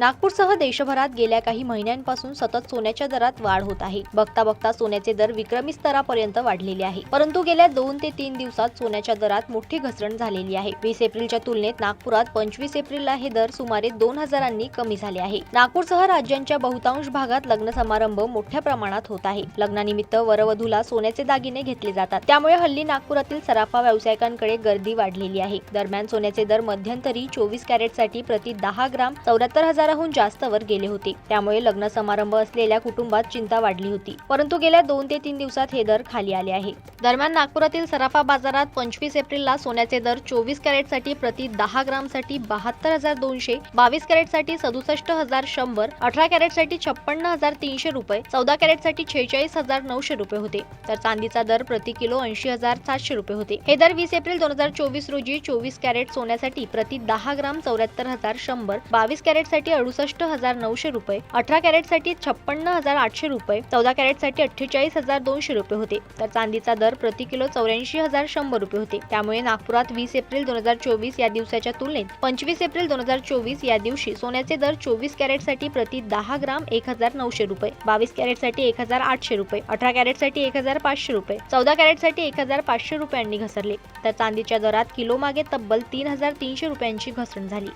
नागपूरसह देशभरात गेल्या काही महिन्यांपासून सतत सोन्याच्या दरात वाढ होत आहे। बघता बघता सोन्याचे दर विक्रमी स्तरापर्यंत वाढलेले आहे। परंतु गेल्या 2 ते 3 दिवसात सोन्याच्या दरात मोठी घसरण झालेली आहे। 20 एप्रिलच्या तुलनेत नागपुरात 25 एप्रिलला हे दर सुमारे 2000 कमी झाले आहे। नागपूरसह राज्याच्या बहुतांश भागात लग्न समारंभ मोठ्या प्रमाणात होत आहे। लग्नानिमित्त वरवधूला सोन्याचे दागिने घेतले जातात, त्यामुळे हल्ली नागपुरातील सराफा व्यावसायिकांकडे गर्दी वाढलेली आहे। दरम्यान सोन्याचे दर मध्यंतरी 24 कॅरेटसाठी प्रति 10 ग्राम 74,000 हून जास्त वर गेले होते, त्यामुळे लग्न समारंभ असलेल्या कुटुंबात चिंता वाढली होती। परंतु गेल्या 2 ते 3 दिवसात हे दर खाली आले आहे। दरम्यान नागपुरातील सराफा बाजारात 25 एप्रिलला सोन्याचे दर 24 कॅरेटसाठी प्रति 10 ग्रामसाठी 72,200, 22 कॅरेटसाठी 67,100, 18 कॅरेटसाठी 56,300 रुपये, 14 कॅरेटसाठी 46,900 रुपये होते। तर चांदीचा दर प्रति किलो 80,700 रुपये होते। हे दर 20 एप्रिल 2024 रोजी 24 कॅरेट सोन्यासाठी प्रति 10 ग्राम 74,100, 22 कॅरेटसाठी 68,900 रुपये, 18 कॅरेटसाठी 56,800 रुपये, 14 कॅरेटसाठी 48,200 रुपये होते। तर चांदीचा दर प्रति किलो 84,100 रुपये होते। त्यामुळे नागपुरात 20 एप्रिल 2024 या दिवसाच्या तुलनेत 25 एप्रिल 2024 या दिवशी सोन्याचे दर 24 कॅरेटसाठी प्रति 10 ग्राम 1,900 रुपये, 22 कॅरेटसाठी 1,800 रुपये, 18 कॅरेटसाठी 1,500 रुपये, 14 कॅरेटसाठी 1,500 रुपयांनी घसरले। तर चांदीच्या दरात किलो मागे तब्बल 3,300 रुपयांची घसरण झाली।